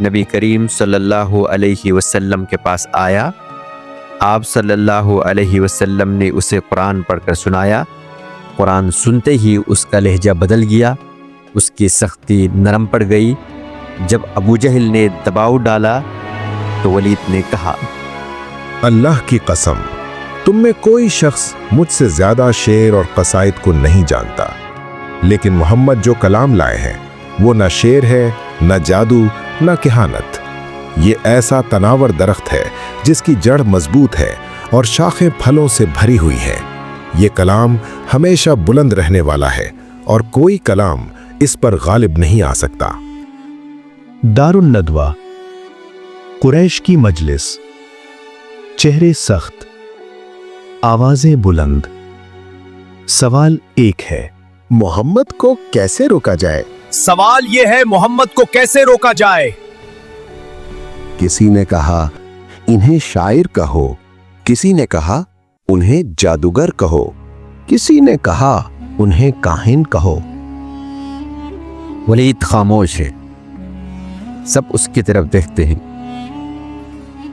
نبی کریم صلی اللہ علیہ وسلم کے پاس آیا۔ آپ صلی اللہ علیہ وسلم نے اسے قرآن پڑھ کر سنایا۔ قرآن سنتے ہی اس کا لہجہ بدل گیا، اس کی سختی نرم پڑ گئی۔ جب ابو جہل نے دباؤ ڈالا تو ولید نے کہا، اللہ کی قسم، تم میں کوئی شخص مجھ سے زیادہ شعر اور قصائد کو نہیں جانتا، لیکن محمد جو کلام لائے ہیں وہ نہ شعر ہے، نہ جادو، نہ کہانت۔ یہ ایسا تناور درخت ہے جس کی جڑ مضبوط ہے اور شاخیں پھلوں سے بھری ہوئی ہیں۔ یہ کلام ہمیشہ بلند رہنے والا ہے اور کوئی کلام اس پر غالب نہیں آ سکتا۔ دار الندوہ، قریش کی مجلس، چہرے سخت، آوازیں بلند۔ سوال ایک ہے، محمد کو کیسے روکا جائے؟ سوال یہ ہے، محمد کو کیسے روکا جائے؟ کسی نے کہا انہیں شاعر کہو، کسی نے کہا انہیں جادوگر کہو، کسی نے کہا انہیں کاہن کہو۔ ولید خاموش ہے، سب اس کی طرف دیکھتے ہیں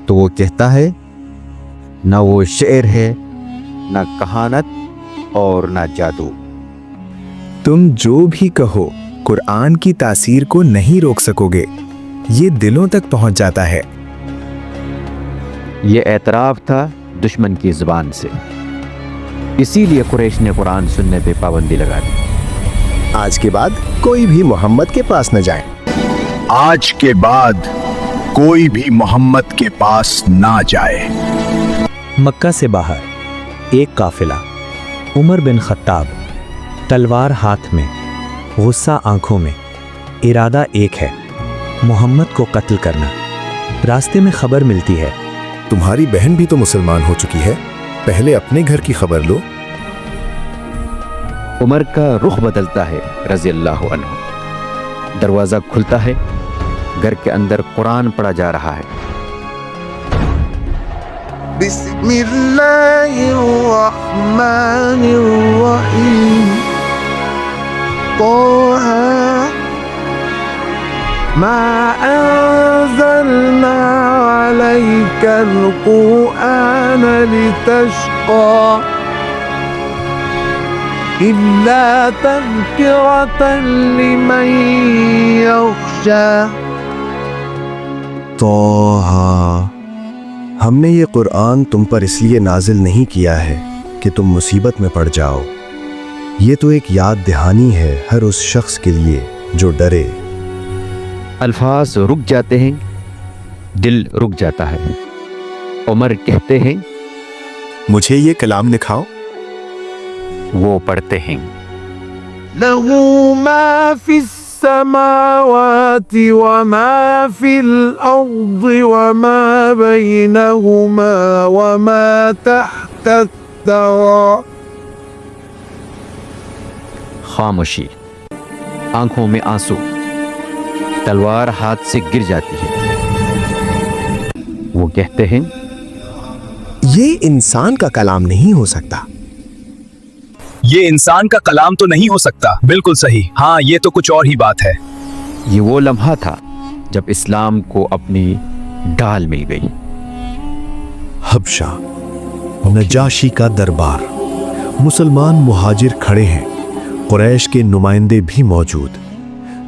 تو وہ کہتا ہے، نہ وہ شعر ہے، نہ کہانت اور نہ جادو۔ تم جو بھی کہو قرآن کی تاثیر کو نہیں روک سکو گے، یہ دلوں تک پہنچ جاتا ہے۔ یہ اعتراف تھا دشمن کی زبان سے، اسی لیے قریش نے قرآن سننے پہ پابندی لگا دی۔ آج کے بعد کوئی بھی محمد کے پاس نہ جائے۔ آج کے بعد کوئی بھی محمد کے پاس نہ جائے۔ مکہ سے باہر ایک قافلہ، عمر بن خطاب، تلوار ہاتھ میں، غصہ آنکھوں میں، ارادہ ایک ہے، محمد کو قتل کرنا۔ راستے میں خبر ملتی ہے، تمہاری بہن بھی تو مسلمان ہو چکی ہے، پہلے اپنے گھر کی خبر لو۔ عمر کا رخ بدلتا ہے رضی اللہ عنہ۔ دروازہ کھلتا ہے، گھر کے اندر قرآن پڑھا جا رہا ہے۔ بسم اللہ الرحمن الرحیم، طه ما انزلنا عليك القرآن لتشقى إلا تذكرة لمن يخشى۔ طه، ہم نے یہ قرآن تم پر اس لیے نازل نہیں کیا ہے کہ تم مصیبت میں پڑ جاؤ، یہ تو ایک یاد دہانی ہے ہر اس شخص کے لیے جو ڈرے۔ الفاظ رک جاتے ہیں، دل رک جاتا ہے۔ عمر کہتے ہیں، مجھے یہ کلام دکھاؤ۔ وہ پڑھتے ہیں، له ما في السماوات وما في الأرض وما بينهما وما تحت الثرى۔ خاموشی، آنکھوں میں آنسو، تلوار ہاتھ سے گر جاتی ہے۔ وہ کہتے ہیں، یہ انسان کا کلام نہیں ہو سکتا۔ یہ انسان کا کلام تو نہیں ہو سکتا۔ بالکل صحیح، ہاں یہ تو کچھ اور ہی بات ہے۔ یہ وہ لمحہ تھا جب اسلام کو اپنی ڈال مل گئی۔ حبشہ، نجاشی کا دربار، مسلمان مہاجر کھڑے ہیں، قریش کے نمائندے بھی موجود۔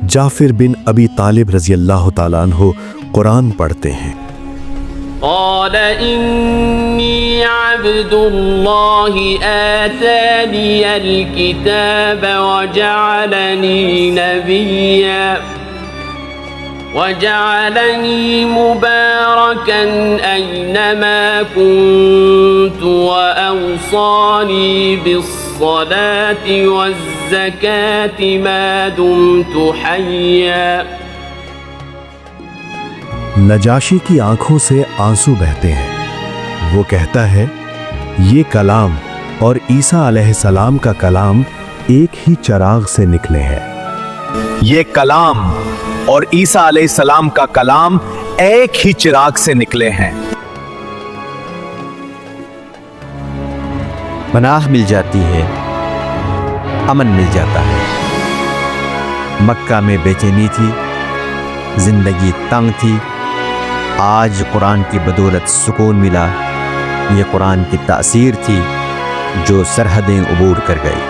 جعفر بن ابی طالب رضی اللہ تعالیٰ عنہ قرآن پڑھتے ہیں۔ قال إني عبد الله آتاني الكتاب وجعلني نبيا وجعلني مباركا أينما كنت وأوصاني بالصلاة والزكاة ما دمت حيا۔ نجاشی کی آنکھوں سے آنسو بہتے ہیں۔ وہ کہتا ہے، یہ کلام اور عیسیٰ علیہ السلام کا کلام ایک ہی چراغ سے نکلے ہیں۔ یہ کلام اور عیسیٰ علیہ السلام کا کلام ایک ہی چراغ سے نکلے ہیں۔ پناہ مل جاتی ہے، امن مل جاتا ہے۔ مکہ میں بے چینی تھی، زندگی تنگ تھی، آج قرآن کی بدولت سکون ملا۔ یہ قرآن کی تاثیر تھی جو سرحدیں عبور کر گئی۔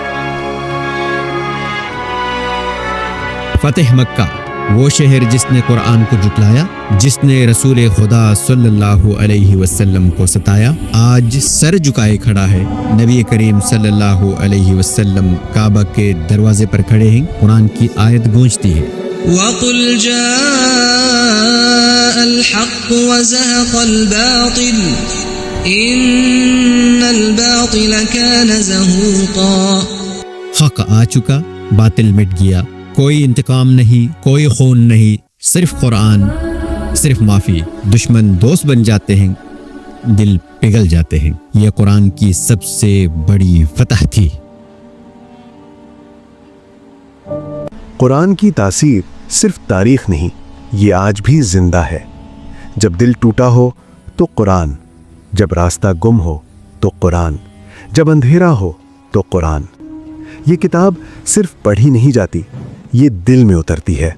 فتح مکہ، وہ شہر جس نے قرآن کو جھٹلایا، جس نے رسول خدا صلی اللہ علیہ وسلم کو ستایا، آج سر جھکائے کھڑا ہے۔ نبی کریم صلی اللہ علیہ وسلم کعبہ کے دروازے پر کھڑے ہیں، قرآن کی آیت گونجتی ہے، وَقُلْ جَاءَ الْحَقُّ وَزَهَقَ الْبَاطِلُ إِنَّ الْبَاطِلَ كَانَ زَهُوقًا۔ حق آ چکا، باطل مٹ گیا، کوئی انتقام نہیں، کوئی خون نہیں، صرف قرآن، صرف معافی۔ دشمن دوست بن جاتے ہیں، دل پگھل جاتے ہیں۔ یہ قرآن کی سب سے بڑی فتح تھی۔ قرآن کی تاثیر صرف تاریخ نہیں، یہ آج بھی زندہ ہے۔ جب دل ٹوٹا ہو تو قرآن، جب راستہ گم ہو تو قرآن، جب اندھیرا ہو تو قرآن۔ یہ کتاب صرف پڑھی نہیں جاتی، یہ دل میں اترتی ہے۔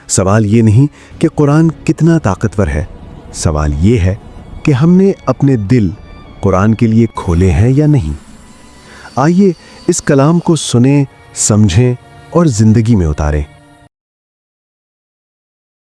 سوال یہ نہیں کہ قرآن کتنا طاقتور ہے، سوال یہ ہے کہ ہم نے اپنے دل قرآن کے لیے کھولے ہیں یا نہیں۔ آئیے اس کلام کو سنیں، سمجھیں اور زندگی میں اتاریں۔